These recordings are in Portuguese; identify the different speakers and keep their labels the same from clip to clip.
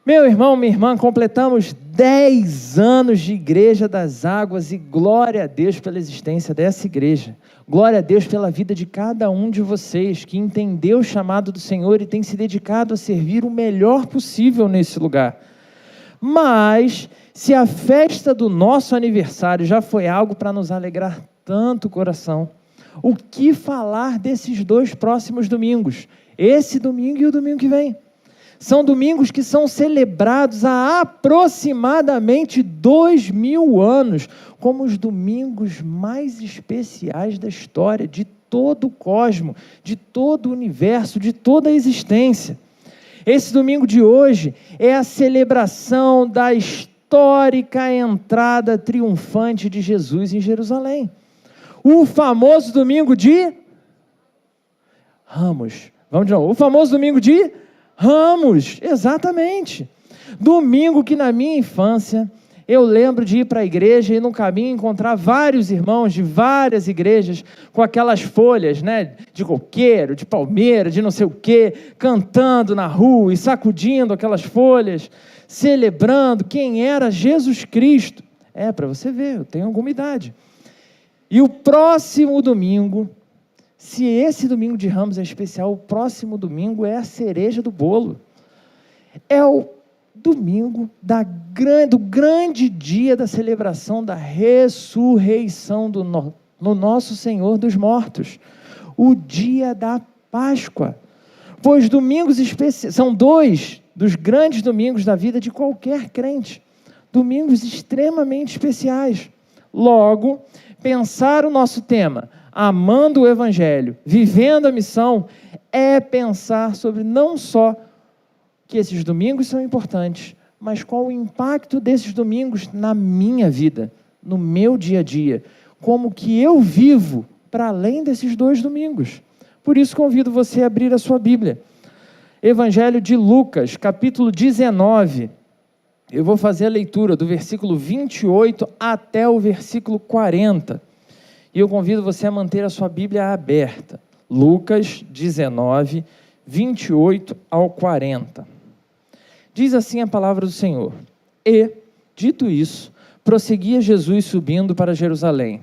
Speaker 1: Meu irmão, minha irmã, completamos 10 anos de Igreja das Águas e glória a Deus pela existência dessa igreja. Glória a Deus pela vida de cada um de vocês que entendeu o chamado do Senhor e tem se dedicado a servir o melhor possível nesse lugar. Mas, se a festa do nosso aniversário já foi algo para nos alegrar tanto o coração, o que falar desses 2 próximos domingos? Esse domingo e o domingo que vem. São domingos que são celebrados há aproximadamente 2000 anos, como os domingos mais especiais da história, de todo o cosmos, de todo o universo, de toda a existência. Esse domingo de hoje é a celebração da histórica entrada triunfante de Jesus em Jerusalém. O famoso domingo de Ramos. Vamos de novo. O famoso domingo de Ramos, exatamente. Domingo que na minha infância eu lembro de ir para a igreja e no caminho encontrar vários irmãos de várias igrejas com aquelas folhas, né, de coqueiro, de palmeira, de não sei o quê, cantando na rua e sacudindo aquelas folhas, celebrando quem era Jesus Cristo. Para você ver, eu tenho alguma idade. E o próximo domingo, se esse domingo de Ramos é especial, o próximo domingo é a cereja do bolo. É o domingo do grande dia da celebração da ressurreição no nosso Senhor dos mortos. O dia da Páscoa. Pois domingos especiais, são 2 dos grandes domingos da vida de qualquer crente. Domingos extremamente especiais. Logo, pensar o nosso tema, amando o Evangelho, vivendo a missão, é pensar sobre não só que esses domingos são importantes, mas qual o impacto desses domingos na minha vida, no meu dia a dia, como que eu vivo para além desses 2 domingos. Por isso convido você a abrir a sua Bíblia. Evangelho de Lucas, capítulo 19. Eu vou fazer a leitura do versículo 28 até o versículo 40. E eu convido você a manter a sua Bíblia aberta. Lucas 19, 28 ao 40. Diz assim a palavra do Senhor. E, dito isso, prosseguia Jesus subindo para Jerusalém.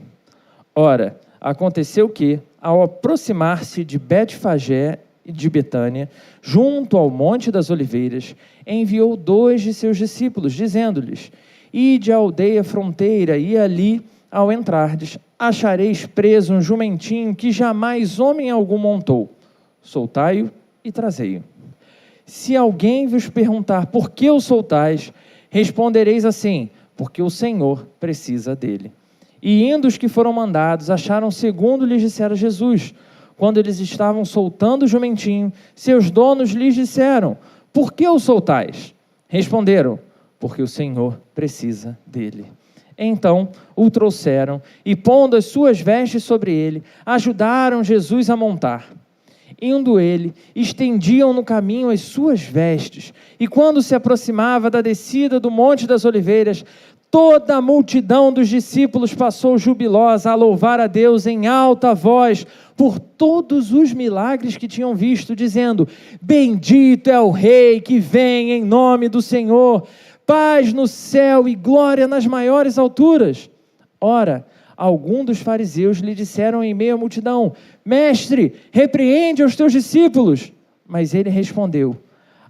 Speaker 1: Ora, aconteceu que, ao aproximar-se de Betfagé e de Betânia, junto ao Monte das Oliveiras, enviou 2 de seus discípulos, dizendo-lhes: Ide à aldeia fronteira, e ali, ao entrardes, achareis preso um jumentinho que jamais homem algum montou. Soltai-o e trazei-o. Se alguém vos perguntar por que o soltais, respondereis assim: porque o Senhor precisa dele. E indo os que foram mandados, acharam segundo lhes dissera Jesus. Quando eles estavam soltando o jumentinho, seus donos lhes disseram: por que o soltais? Responderam: porque o Senhor precisa dele. Então o trouxeram e, pondo as suas vestes sobre ele, ajudaram Jesus a montar. Indo ele, estendiam no caminho as suas vestes, e quando se aproximava da descida do Monte das Oliveiras, toda a multidão dos discípulos passou jubilosa a louvar a Deus em alta voz por todos os milagres que tinham visto, dizendo: bendito é o Rei que vem em nome do Senhor, paz no céu e glória nas maiores alturas. Ora, alguns dos fariseus lhe disseram em meio à multidão: Mestre, repreende aos teus discípulos. Mas ele respondeu: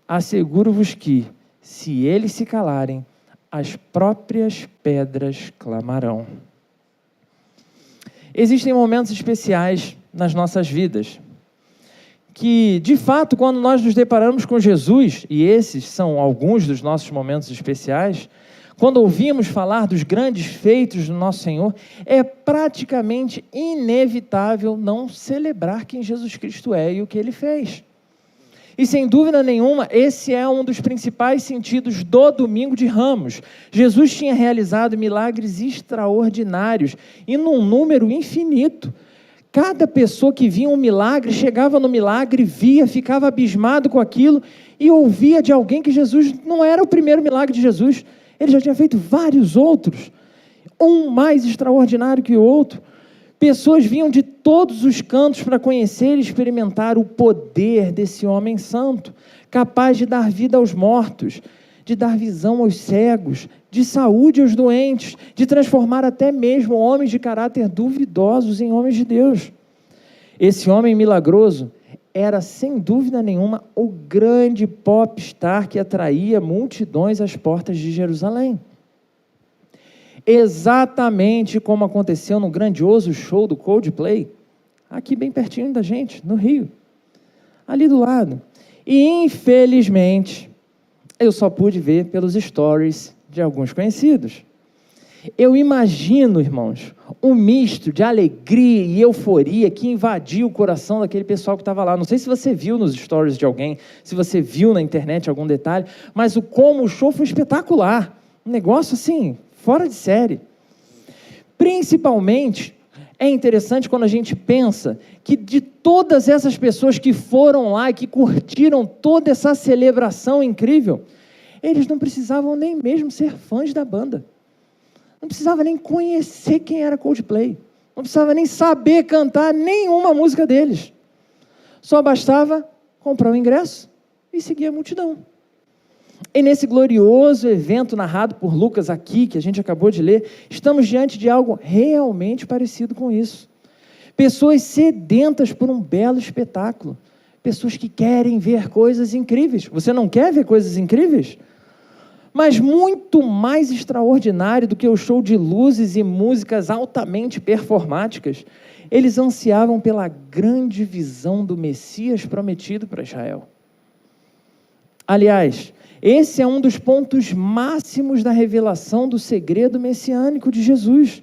Speaker 1: asseguro-vos que, se eles se calarem, as próprias pedras clamarão. Existem momentos especiais nas nossas vidas, que, de fato, quando nós nos deparamos com Jesus, e esses são alguns dos nossos momentos especiais, quando ouvimos falar dos grandes feitos do nosso Senhor, é praticamente inevitável não celebrar quem Jesus Cristo é e o que Ele fez. E, sem dúvida nenhuma, esse é um dos principais sentidos do Domingo de Ramos. Jesus tinha realizado milagres extraordinários e num número infinito. Cada pessoa que via um milagre, chegava no milagre, via, ficava abismado com aquilo e ouvia de alguém que Jesus não era o primeiro milagre de Jesus. Ele já tinha feito vários outros, um mais extraordinário que o outro. Pessoas vinham de todos os cantos para conhecer e experimentar o poder desse homem santo, capaz de dar vida aos mortos, de dar visão aos cegos, de saúde aos doentes, de transformar até mesmo homens de caráter duvidosos em homens de Deus. Esse homem milagroso era, sem dúvida nenhuma, o grande popstar que atraía multidões às portas de Jerusalém. Exatamente como aconteceu no grandioso show do Coldplay, aqui bem pertinho da gente, no Rio, ali do lado. E, infelizmente, eu só pude ver pelos stories de alguns conhecidos. Eu imagino, irmãos, um misto de alegria e euforia que invadiu o coração daquele pessoal que estava lá. Não sei se você viu nos stories de alguém, se você viu na internet algum detalhe, mas como o show foi espetacular. Um negócio assim, fora de série. Principalmente, é interessante quando a gente pensa que de todas essas pessoas que foram lá e que curtiram toda essa celebração incrível, eles não precisavam nem mesmo ser fãs da banda. Não precisava nem conhecer quem era Coldplay. Não precisava nem saber cantar nenhuma música deles. Só bastava comprar o ingresso e seguir a multidão. E nesse glorioso evento narrado por Lucas aqui, que a gente acabou de ler, estamos diante de algo realmente parecido com isso. Pessoas sedentas por um belo espetáculo. Pessoas que querem ver coisas incríveis. Você não quer ver coisas incríveis? Mas muito mais extraordinário do que o show de luzes e músicas altamente performáticas, eles ansiavam pela grande visão do Messias prometido para Israel. Aliás, esse é um dos pontos máximos da revelação do segredo messiânico de Jesus,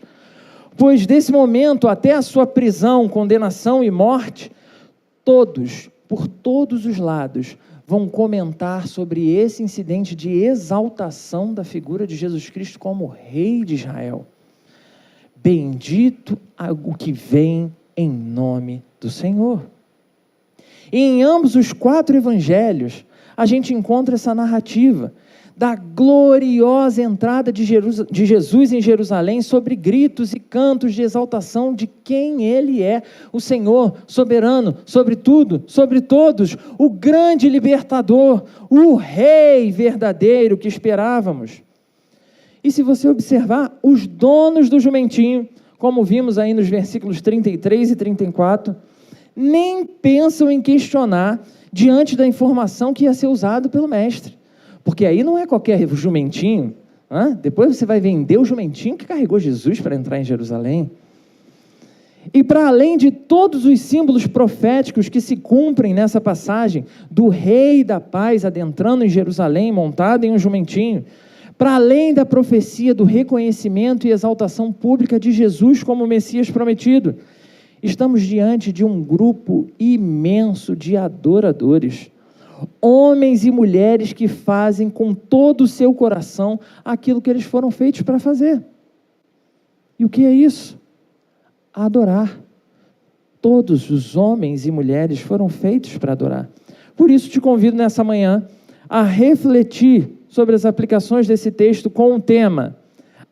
Speaker 1: pois desse momento até a sua prisão, condenação e morte, todos, por todos os lados, vão comentar sobre esse incidente de exaltação da figura de Jesus Cristo como Rei de Israel. Bendito o que vem em nome do Senhor. E em ambos os 4 evangelhos, a gente encontra essa narrativa da gloriosa entrada de Jesus em Jerusalém sobre gritos e cantos de exaltação de quem Ele é, o Senhor soberano, sobre tudo, sobre todos, o grande libertador, o Rei verdadeiro que esperávamos. E se você observar, os donos do jumentinho, como vimos aí nos versículos 33 e 34, nem pensam em questionar diante da informação que ia ser usado pelo mestre. Porque aí não é qualquer jumentinho. Depois você vai vender o jumentinho que carregou Jesus para entrar em Jerusalém. E para além de todos os símbolos proféticos que se cumprem nessa passagem, do Rei da Paz adentrando em Jerusalém, montado em um jumentinho, para além da profecia do reconhecimento e exaltação pública de Jesus como Messias prometido, estamos diante de um grupo imenso de adoradores, homens e mulheres que fazem com todo o seu coração aquilo que eles foram feitos para fazer. E o que é isso? Adorar. Todos os homens e mulheres foram feitos para adorar. Por isso te convido nessa manhã a refletir sobre as aplicações desse texto com o tema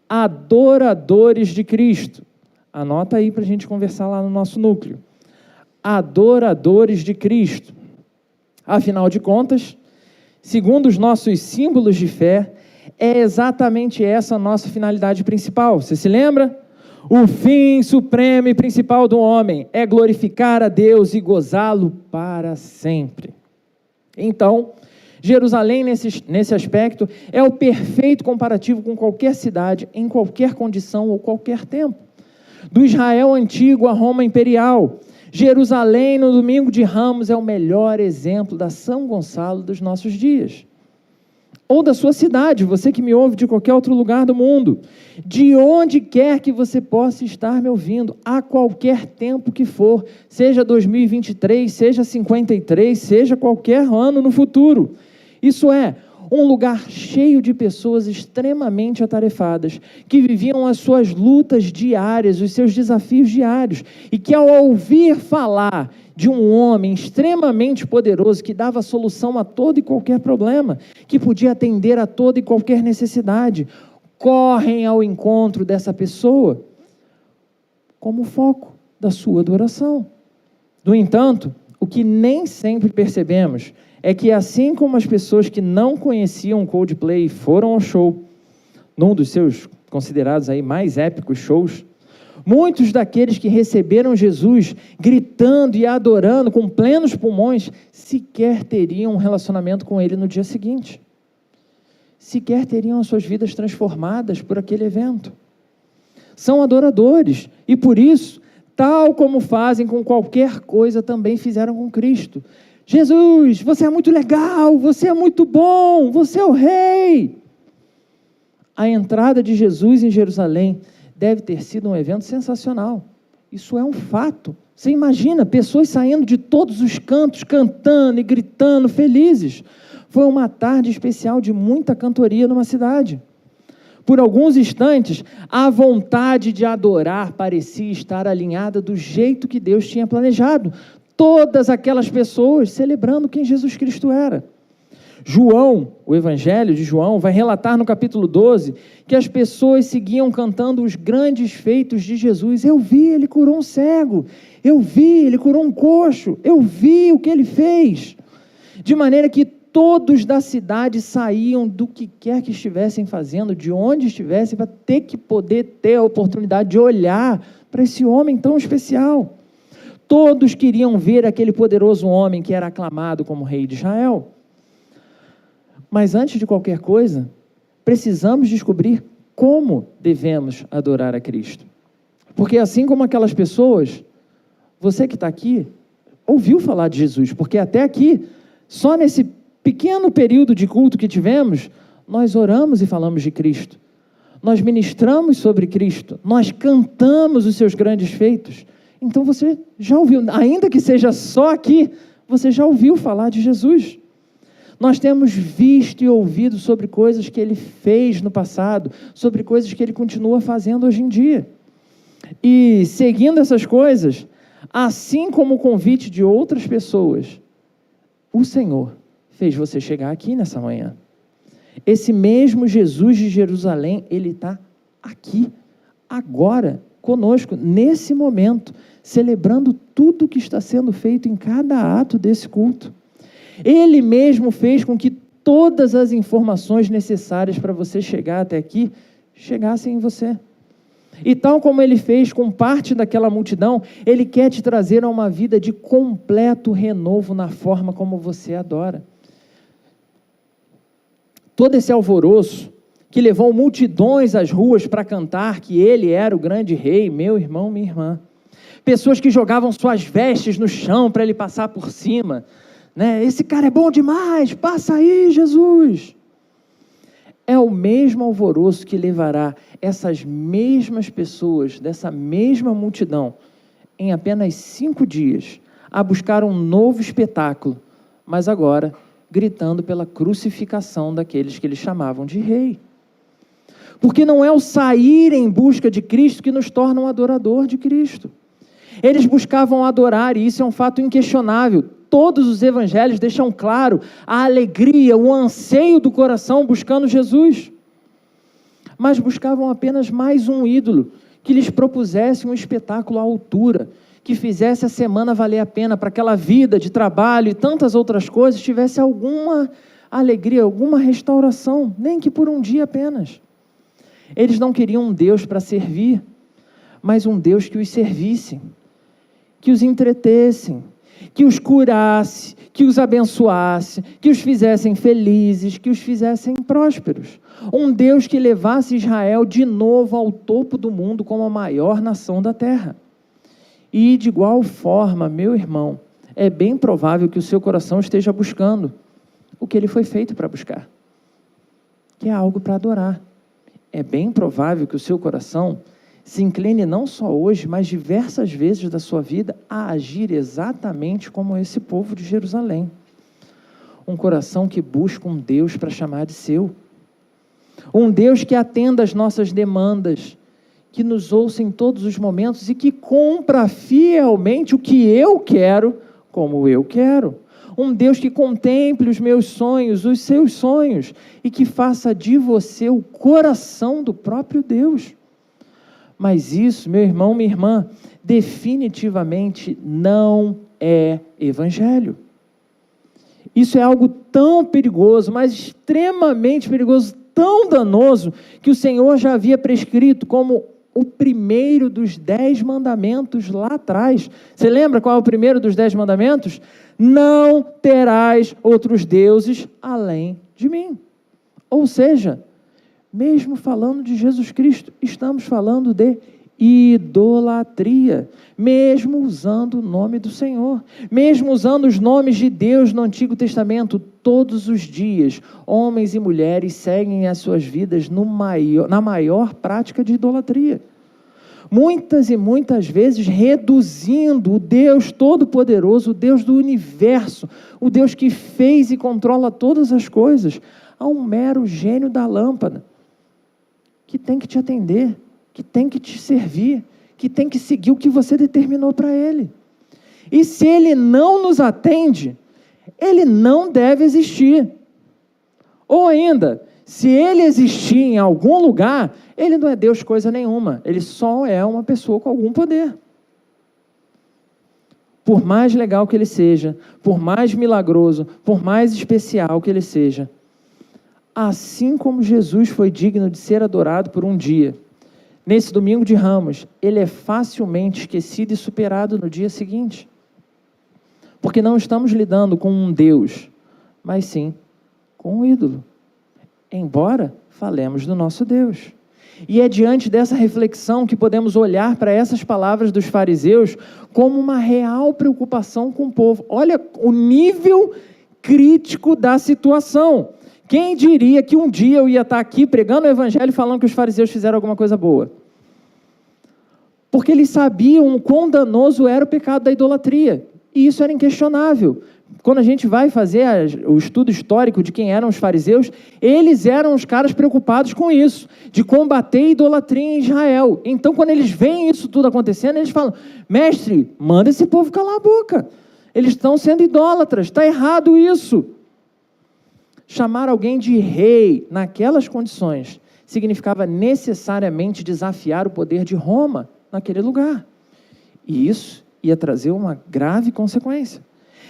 Speaker 1: Adoradores de Cristo. Anota aí para a gente conversar lá no nosso núcleo. Adoradores de Cristo. Afinal de contas, segundo os nossos símbolos de fé, é exatamente essa a nossa finalidade principal. Você se lembra? O fim supremo e principal do homem é glorificar a Deus e gozá-lo para sempre. Então, Jerusalém, nesse aspecto, é o perfeito comparativo com qualquer cidade, em qualquer condição ou qualquer tempo. Do Israel antigo à Roma imperial, Jerusalém, no domingo de Ramos, é o melhor exemplo da São Gonçalo dos nossos dias. Ou da sua cidade, você que me ouve de qualquer outro lugar do mundo, de onde quer que você possa estar me ouvindo, a qualquer tempo que for, seja 2023, seja 53, seja qualquer ano no futuro. Isso é, um lugar cheio de pessoas extremamente atarefadas, que viviam as suas lutas diárias, os seus desafios diários, e que ao ouvir falar de um homem extremamente poderoso, que dava solução a todo e qualquer problema, que podia atender a toda e qualquer necessidade, correm ao encontro dessa pessoa, como foco da sua adoração. No entanto, o que nem sempre percebemos é que assim como as pessoas que não conheciam Coldplay foram ao show, num dos seus considerados aí mais épicos shows, muitos daqueles que receberam Jesus gritando e adorando com plenos pulmões, sequer teriam um relacionamento com Ele no dia seguinte. Sequer teriam as suas vidas transformadas por aquele evento. São adoradores e por isso, tal como fazem com qualquer coisa, também fizeram com Cristo. Jesus, você é muito legal, você é muito bom, você é o rei. A entrada de Jesus em Jerusalém deve ter sido um evento sensacional. Isso é um fato. Você imagina pessoas saindo de todos os cantos, cantando e gritando, felizes. Foi uma tarde especial de muita cantoria numa cidade. Por alguns instantes, a vontade de adorar parecia estar alinhada do jeito que Deus tinha planejado. Todas aquelas pessoas celebrando quem Jesus Cristo era. João, o Evangelho de João, vai relatar no capítulo 12 que as pessoas seguiam cantando os grandes feitos de Jesus. Eu vi, ele curou um cego. Eu vi, ele curou um coxo. Eu vi o que ele fez. De maneira que todos da cidade saíam do que quer que estivessem fazendo, de onde estivessem, para poder ter a oportunidade de olhar para esse homem tão especial. Todos queriam ver aquele poderoso homem que era aclamado como rei de Israel. Mas antes de qualquer coisa, precisamos descobrir como devemos adorar a Cristo. Porque assim como aquelas pessoas, você que está aqui, ouviu falar de Jesus, porque até aqui, só nesse pequeno período de culto que tivemos, nós oramos e falamos de Cristo. Nós ministramos sobre Cristo, nós cantamos os seus grandes feitos. Então você já ouviu, ainda que seja só aqui, você já ouviu falar de Jesus. Nós temos visto e ouvido sobre coisas que Ele fez no passado, sobre coisas que Ele continua fazendo hoje em dia. E seguindo essas coisas, assim como o convite de outras pessoas, o Senhor fez você chegar aqui nessa manhã. Esse mesmo Jesus de Jerusalém, Ele está aqui, agora, conosco, nesse momento, celebrando tudo que está sendo feito em cada ato desse culto. Ele mesmo fez com que todas as informações necessárias para você chegar até aqui, chegassem em você. E tal como Ele fez com parte daquela multidão, Ele quer te trazer a uma vida de completo renovo na forma como você adora. Todo esse alvoroço que levou multidões às ruas para cantar que Ele era o grande rei, meu irmão, minha irmã. Pessoas que jogavam suas vestes no chão para Ele passar por cima. Né? Esse cara é bom demais, passa aí, Jesus. É o mesmo alvoroço que levará essas mesmas pessoas, dessa mesma multidão, em apenas 5 dias, a buscar um novo espetáculo, mas agora gritando pela crucificação daqueles que eles chamavam de rei. Porque não é o sair em busca de Cristo que nos torna um adorador de Cristo. Eles buscavam adorar, e isso é um fato inquestionável. Todos os evangelhos deixam claro a alegria, o anseio do coração buscando Jesus. Mas buscavam apenas mais um ídolo que lhes propusesse um espetáculo à altura, que fizesse a semana valer a pena, para aquela vida de trabalho e tantas outras coisas tivesse alguma alegria, alguma restauração, nem que por um dia apenas. Eles não queriam um Deus para servir, mas um Deus que os servisse, que os entretesse, que os curasse, que os abençoasse, que os fizessem felizes, que os fizessem prósperos. Um Deus que levasse Israel de novo ao topo do mundo como a maior nação da terra. E de igual forma, meu irmão, é bem provável que o seu coração esteja buscando o que ele foi feito para buscar, que é algo para adorar. É bem provável que o seu coração se incline não só hoje, mas diversas vezes da sua vida a agir exatamente como esse povo de Jerusalém. Um coração que busca um Deus para chamar de seu. Um Deus que atenda às nossas demandas, que nos ouça em todos os momentos e que cumpra fielmente o que eu quero, como eu quero. Um Deus que contemple os meus sonhos, os seus sonhos, e que faça de você o coração do próprio Deus. Mas isso, meu irmão, minha irmã, definitivamente não é evangelho. Isso é algo tão perigoso, mas extremamente perigoso, tão danoso, que o Senhor já havia prescrito como o primeiro dos 10 mandamentos lá atrás. Você lembra qual é o primeiro dos 10 mandamentos? Não terás outros deuses além de mim. Ou seja, mesmo falando de Jesus Cristo, estamos falando de idolatria, mesmo usando o nome do Senhor, mesmo usando os nomes de Deus no Antigo Testamento, todos os dias, homens e mulheres seguem as suas vidas na maior prática de idolatria. Muitas e muitas vezes reduzindo o Deus Todo-Poderoso, o Deus do universo, o Deus que fez e controla todas as coisas, a um mero gênio da lâmpada, que tem que te atender, que tem que te servir, que tem que seguir o que você determinou para ele. E se ele não nos atende, ele não deve existir. Ou ainda, se ele existir em algum lugar, ele não é Deus coisa nenhuma, ele só é uma pessoa com algum poder. Por mais legal que ele seja, por mais milagroso, por mais especial que ele seja, assim como Jesus foi digno de ser adorado por um dia, nesse domingo de Ramos, ele é facilmente esquecido e superado no dia seguinte. Porque não estamos lidando com um Deus, mas sim com um ídolo. Embora falemos do nosso Deus. E é diante dessa reflexão que podemos olhar para essas palavras dos fariseus como uma real preocupação com o povo. Olha o nível crítico da situação. Quem diria que um dia eu ia estar aqui pregando o evangelho falando que os fariseus fizeram alguma coisa boa? Porque eles sabiam o quão danoso era o pecado da idolatria. E isso era inquestionável. Quando a gente vai fazer o estudo histórico de quem eram os fariseus, eles eram os caras preocupados com isso, de combater a idolatria em Israel. Então, quando eles veem isso tudo acontecendo, eles falam: mestre, manda esse povo calar a boca. Eles estão sendo idólatras, está errado isso. Chamar alguém de rei naquelas condições significava necessariamente desafiar o poder de Roma naquele lugar. E isso ia trazer uma grave consequência.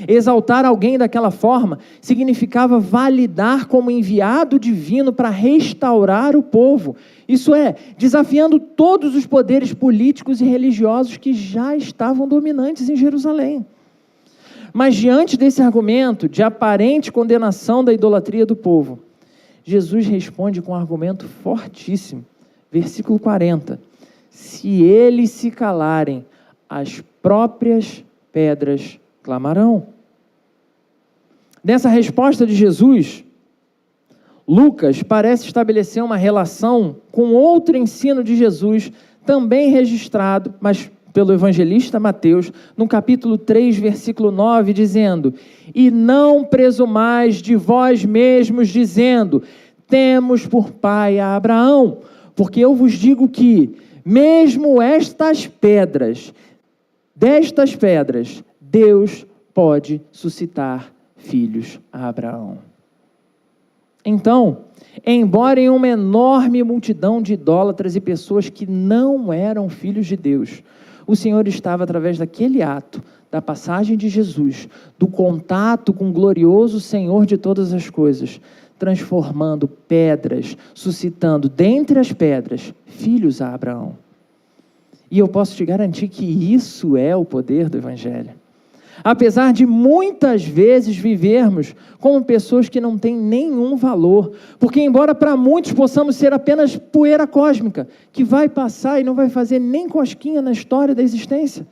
Speaker 1: Exaltar alguém daquela forma significava validar como enviado divino para restaurar o povo. Isso é, desafiando todos os poderes políticos e religiosos que já estavam dominantes em Jerusalém. Mas diante desse argumento de aparente condenação da idolatria do povo, Jesus responde com um argumento fortíssimo. Versículo 40. Se eles se calarem, as próprias pedras clamarão. Nessa resposta de Jesus, Lucas parece estabelecer uma relação com outro ensino de Jesus, também registrado, mas pelo evangelista Mateus, no capítulo 3, versículo 9, dizendo: e não presumais de vós mesmos, dizendo, temos por pai a Abraão, porque eu vos digo que, mesmo destas pedras, Deus pode suscitar filhos a Abraão. Então, embora em uma enorme multidão de idólatras e pessoas que não eram filhos de Deus, o Senhor estava, através daquele ato, da passagem de Jesus, do contato com o glorioso Senhor de todas as coisas, transformando pedras, suscitando dentre as pedras, filhos a Abraão. E eu posso te garantir que isso é o poder do Evangelho. Apesar de muitas vezes vivermos como pessoas que não têm nenhum valor, porque embora para muitos possamos ser apenas poeira cósmica, que vai passar e não vai fazer nem cosquinha na história da existência,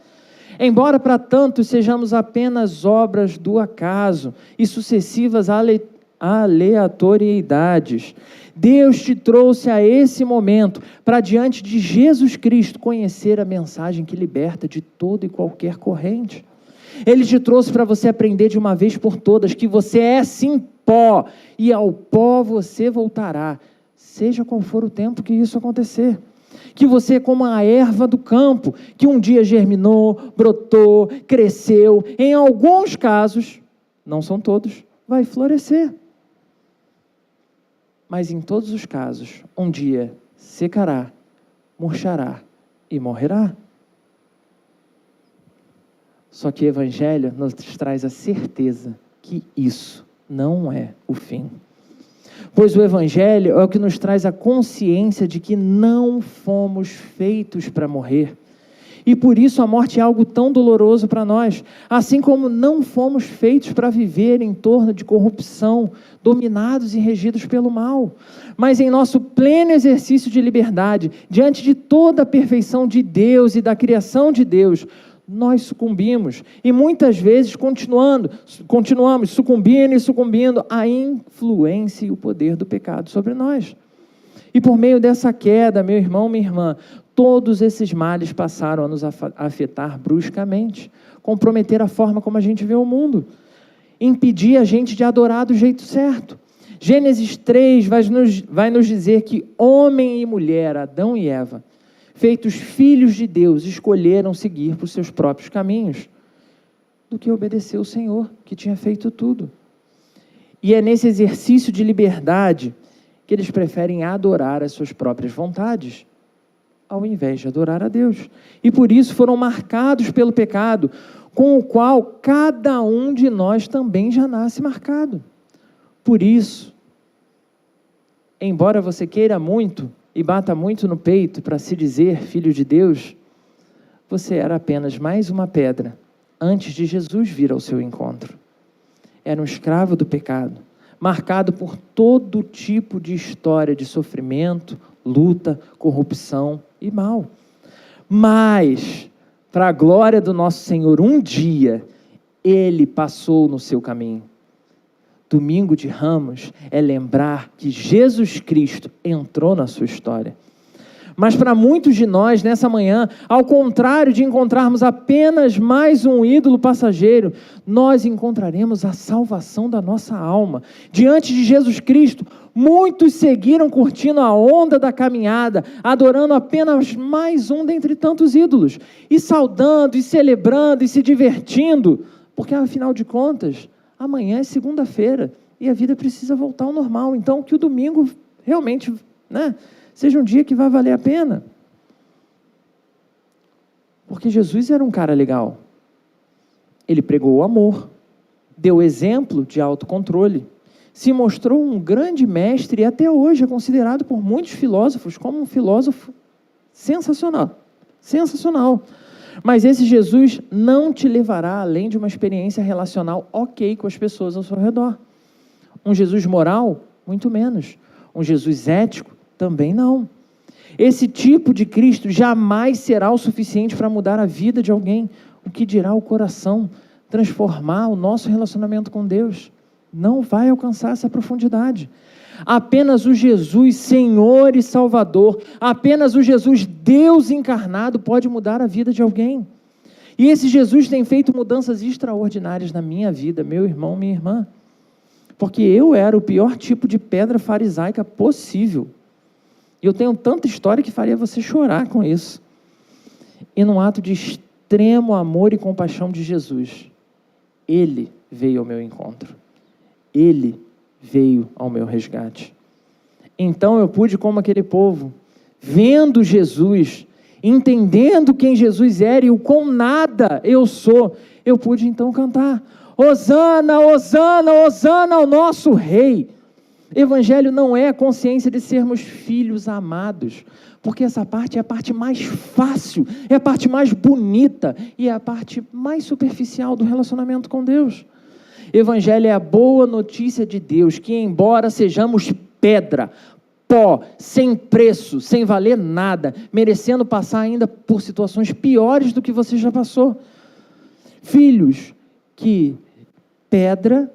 Speaker 1: embora para tantos sejamos apenas obras do acaso e sucessivas aleatoriedades, Deus te trouxe a esse momento para, diante de Jesus Cristo, conhecer a mensagem que liberta de toda e qualquer corrente. Ele te trouxe para você aprender de uma vez por todas que você é sim pó, e ao pó você voltará, seja qual for o tempo que isso acontecer. Que você é como a erva do campo, que um dia germinou, brotou, cresceu, em alguns casos, não são todos, vai florescer. Mas em todos os casos, um dia secará, murchará e morrerá. Só que o Evangelho nos traz a certeza que isso não é o fim. Pois o Evangelho é o que nos traz a consciência de que não fomos feitos para morrer. E por isso a morte é algo tão doloroso para nós, assim como não fomos feitos para viver em torno de corrupção, dominados e regidos pelo mal. Mas em nosso pleno exercício de liberdade, diante de toda a perfeição de Deus e da criação de Deus, nós sucumbimos e muitas vezes continuamos sucumbindo à influência e o poder do pecado sobre nós. E por meio dessa queda, meu irmão, minha irmã, todos esses males passaram a nos afetar bruscamente, comprometer a forma como a gente vê o mundo, impedir a gente de adorar do jeito certo. Gênesis 3 vai nos dizer que homem e mulher, Adão e Eva, feitos filhos de Deus, escolheram seguir por seus próprios caminhos, do que obedecer o Senhor, que tinha feito tudo. E é nesse exercício de liberdade que eles preferem adorar as suas próprias vontades, ao invés de adorar a Deus. E por isso foram marcados pelo pecado, com o qual cada um de nós também já nasce marcado. Por isso, embora você queira muito e bata muito no peito para se dizer filho de Deus, você era apenas mais uma pedra antes de Jesus vir ao seu encontro. Era um escravo do pecado, marcado por todo tipo de história de sofrimento, luta, corrupção e mal. Mas, para a glória do nosso Senhor, um dia, Ele passou no seu caminho. Domingo de Ramos é lembrar que Jesus Cristo entrou na sua história. Mas para muitos de nós, nessa manhã, ao contrário de encontrarmos apenas mais um ídolo passageiro, nós encontraremos a salvação da nossa alma. Diante de Jesus Cristo, muitos seguiram curtindo a onda da caminhada, adorando apenas mais um dentre tantos ídolos, e saudando, e celebrando, e se divertindo, porque afinal de contas, amanhã é segunda-feira, e a vida precisa voltar ao normal. Então, que o domingo realmente, seja um dia que vai valer a pena. Porque Jesus era um cara legal. Ele pregou o amor, deu exemplo de autocontrole, se mostrou um grande mestre e até hoje é considerado por muitos filósofos como um filósofo sensacional. Sensacional. Mas esse Jesus não te levará além de uma experiência relacional ok com as pessoas ao seu redor. Um Jesus moral, muito menos. Um Jesus ético, também não. Esse tipo de Cristo jamais será o suficiente para mudar a vida de alguém. O que dirá o coração? Transformar o nosso relacionamento com Deus. Não vai alcançar essa profundidade. Apenas o Jesus Senhor e Salvador, apenas o Jesus Deus encarnado pode mudar a vida de alguém. E esse Jesus tem feito mudanças extraordinárias na minha vida, meu irmão, minha irmã. Porque eu era o pior tipo de pedra farisaica possível. E eu tenho tanta história que faria você chorar com isso. E num ato de extremo amor e compaixão de Jesus, Ele veio ao meu encontro. Ele veio ao meu resgate. Então eu pude, como aquele povo, vendo Jesus, entendendo quem Jesus era e o quão nada eu sou, eu pude então cantar: Hosana, Hosana, Hosana ao nosso Rei. Evangelho não é a consciência de sermos filhos amados, porque essa parte é a parte mais fácil, é a parte mais bonita e é a parte mais superficial do relacionamento com Deus. Evangelho é a boa notícia de Deus, que embora sejamos pedra, pó, sem preço, sem valer nada, merecendo passar ainda por situações piores do que você já passou, filhos que pedra,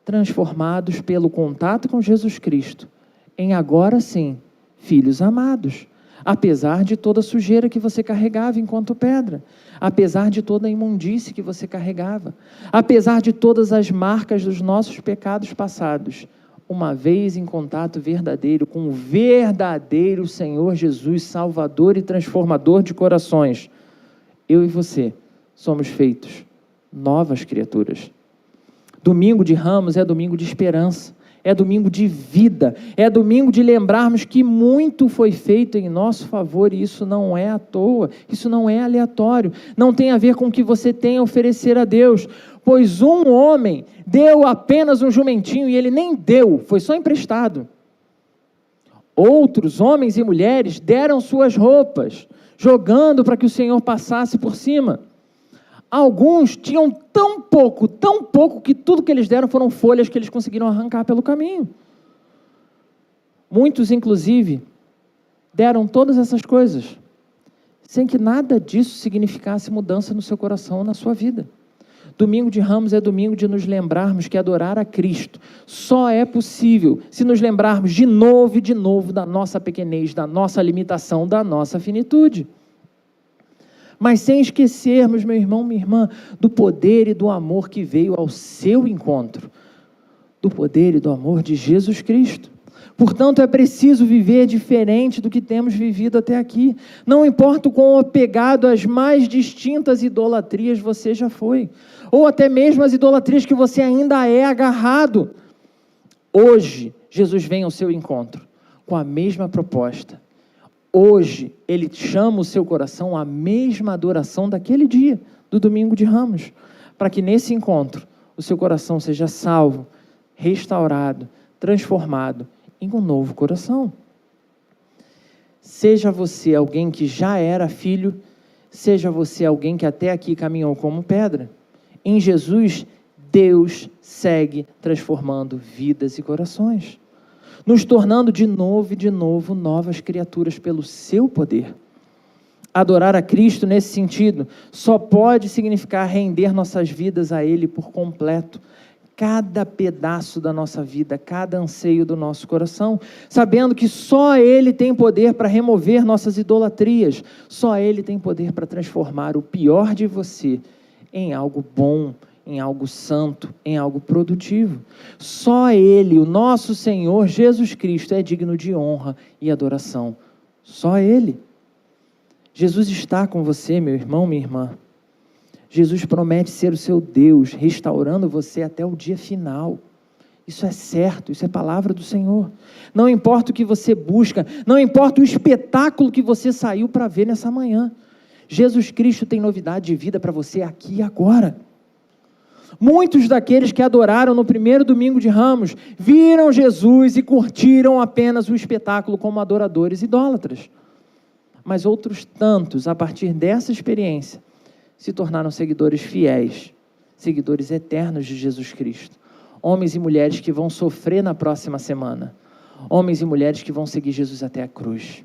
Speaker 1: transformados pelo contato com Jesus Cristo, em agora sim, filhos amados, apesar de toda a sujeira que você carregava enquanto pedra, apesar de toda a imundície que você carregava, apesar de todas as marcas dos nossos pecados passados, uma vez em contato verdadeiro com o verdadeiro Senhor Jesus, Salvador e transformador de corações, eu e você somos feitos novas criaturas. Domingo de Ramos é domingo de esperança, é domingo de vida, é domingo de lembrarmos que muito foi feito em nosso favor, e isso não é à toa, isso não é aleatório, não tem a ver com o que você tem a oferecer a Deus, pois um homem deu apenas um jumentinho, e ele nem deu, foi só emprestado. Outros homens e mulheres deram suas roupas, jogando para que o Senhor passasse por cima. Alguns tinham tão pouco, que tudo que eles deram foram folhas que eles conseguiram arrancar pelo caminho. Muitos, inclusive, deram todas essas coisas, sem que nada disso significasse mudança no seu coração ou na sua vida. Domingo de Ramos é domingo de nos lembrarmos que adorar a Cristo só é possível se nos lembrarmos de novo e de novo da nossa pequenez, da nossa limitação, da nossa finitude. Mas sem esquecermos, meu irmão, minha irmã, do poder e do amor que veio ao seu encontro, do poder e do amor de Jesus Cristo. Portanto, é preciso viver diferente do que temos vivido até aqui. Não importa o quão apegado às mais distintas idolatrias você já foi, ou até mesmo as idolatrias que você ainda é agarrado. Hoje, Jesus vem ao seu encontro com a mesma proposta. Hoje, Ele chama o seu coração à mesma adoração daquele dia, do domingo de Ramos, para que nesse encontro o seu coração seja salvo, restaurado, transformado em um novo coração. Seja você alguém que já era filho, seja você alguém que até aqui caminhou como pedra. Em Jesus, Deus segue transformando vidas e corações, nos tornando de novo e de novo novas criaturas pelo seu poder. Adorar a Cristo nesse sentido só pode significar render nossas vidas a Ele por completo, cada pedaço da nossa vida, cada anseio do nosso coração, sabendo que só Ele tem poder para remover nossas idolatrias, só Ele tem poder para transformar o pior de você em algo bom, em algo santo, em algo produtivo. Só Ele, o nosso Senhor Jesus Cristo, é digno de honra e adoração. Só Ele. Jesus está com você, meu irmão, minha irmã. Jesus promete ser o seu Deus, restaurando você até o dia final. Isso é certo, isso é palavra do Senhor. Não importa o que você busca, não importa o espetáculo que você saiu para ver nessa manhã. Jesus Cristo tem novidade de vida para você aqui e agora. Muitos daqueles que adoraram no primeiro domingo de Ramos viram Jesus e curtiram apenas o espetáculo como adoradores idólatras. Mas outros tantos, a partir dessa experiência, se tornaram seguidores fiéis, seguidores eternos de Jesus Cristo. Homens e mulheres que vão sofrer na próxima semana. Homens e mulheres que vão seguir Jesus até a cruz.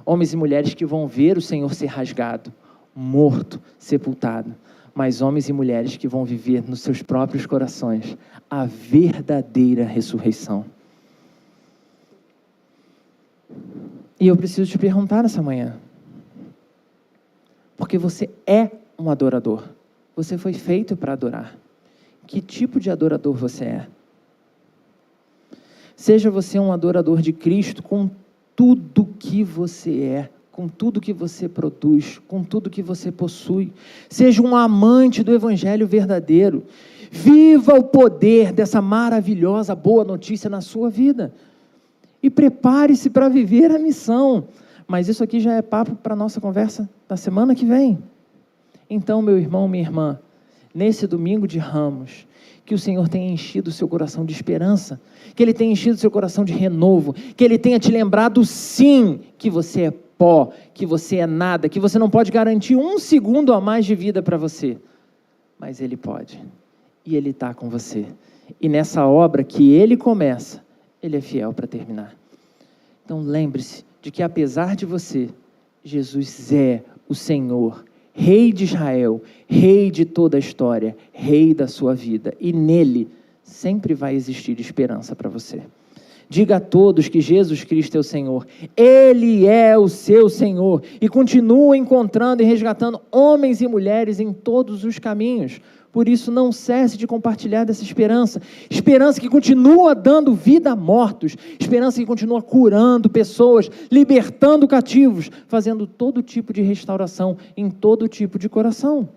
Speaker 1: Homens e mulheres que vão ver o Senhor ser rasgado, morto, sepultado. Mas homens e mulheres que vão viver nos seus próprios corações a verdadeira ressurreição. E eu preciso te perguntar essa manhã, porque você é um adorador. Você foi feito para adorar. Que tipo de adorador você é? Seja você um adorador de Cristo com tudo que você é, com tudo que você produz, com tudo que você possui. Seja um amante do Evangelho verdadeiro. Viva o poder dessa maravilhosa boa notícia na sua vida. E prepare-se para viver a missão. Mas isso aqui já é papo para a nossa conversa da semana que vem. Então, meu irmão, minha irmã, nesse domingo de Ramos, que o Senhor tenha enchido o seu coração de esperança, que Ele tenha enchido o seu coração de renovo, que Ele tenha te lembrado, sim, que você é pó, que você é nada, que você não pode garantir um segundo a mais de vida para você, mas Ele pode, e Ele está com você, e nessa obra que Ele começa, Ele é fiel para terminar. Então lembre-se de que apesar de você, Jesus é o Senhor, Rei de Israel, Rei de toda a história, Rei da sua vida, e nele sempre vai existir esperança para você. Diga a todos que Jesus Cristo é o Senhor, Ele é o seu Senhor, e continua encontrando e resgatando homens e mulheres em todos os caminhos. Por isso, não cesse de compartilhar dessa esperança, esperança que continua dando vida a mortos, esperança que continua curando pessoas, libertando cativos, fazendo todo tipo de restauração em todo tipo de coração.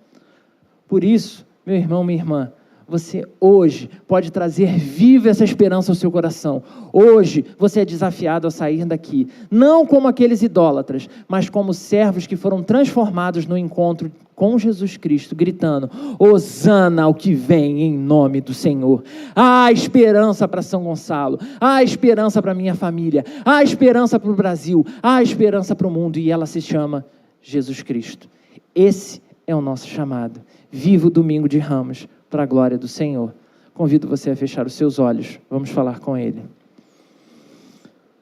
Speaker 1: Por isso, meu irmão, minha irmã, você hoje pode trazer viva essa esperança ao seu coração. Hoje você é desafiado a sair daqui, não como aqueles idólatras, mas como servos que foram transformados no encontro com Jesus Cristo, gritando: Hosana ao que vem em nome do Senhor. Há esperança para São Gonçalo, há esperança para minha família, há esperança para o Brasil, há esperança para o mundo, e ela se chama Jesus Cristo. Esse é o nosso chamado. Viva o domingo de Ramos para a glória do Senhor. Convido você a fechar os seus olhos. Vamos falar com Ele.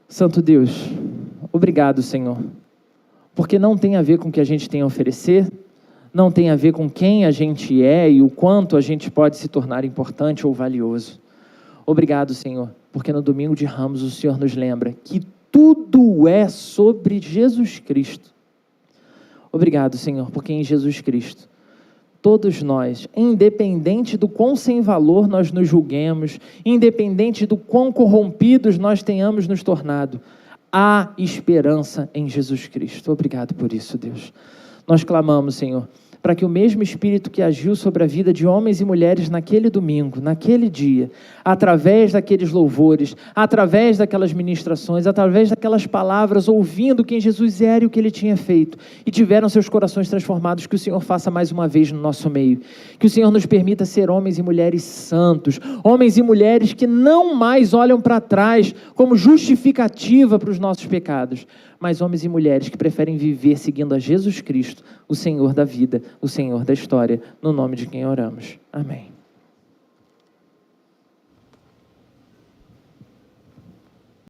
Speaker 1: Santo Deus, obrigado, Senhor, porque não tem a ver com o que a gente tem a oferecer, não tem a ver com quem a gente é e o quanto a gente pode se tornar importante ou valioso. Obrigado, Senhor, porque no domingo de Ramos o Senhor nos lembra que tudo é sobre Jesus Cristo. Obrigado, Senhor, porque em Jesus Cristo todos nós, independente do quão sem valor nós nos julguemos, independente do quão corrompidos nós tenhamos nos tornado, há esperança em Jesus Cristo. Obrigado por isso, Deus. Nós clamamos, Senhor, para que o mesmo Espírito que agiu sobre a vida de homens e mulheres naquele domingo, naquele dia, através daqueles louvores, através daquelas ministrações, através daquelas palavras, ouvindo quem Jesus era e o que Ele tinha feito, e tiveram seus corações transformados, que o Senhor faça mais uma vez no nosso meio, que o Senhor nos permita ser homens e mulheres santos, homens e mulheres que não mais olham para trás como justificativa para os nossos pecados, mas homens e mulheres que preferem viver seguindo a Jesus Cristo, o Senhor da vida, o Senhor da história, no nome de quem oramos. Amém.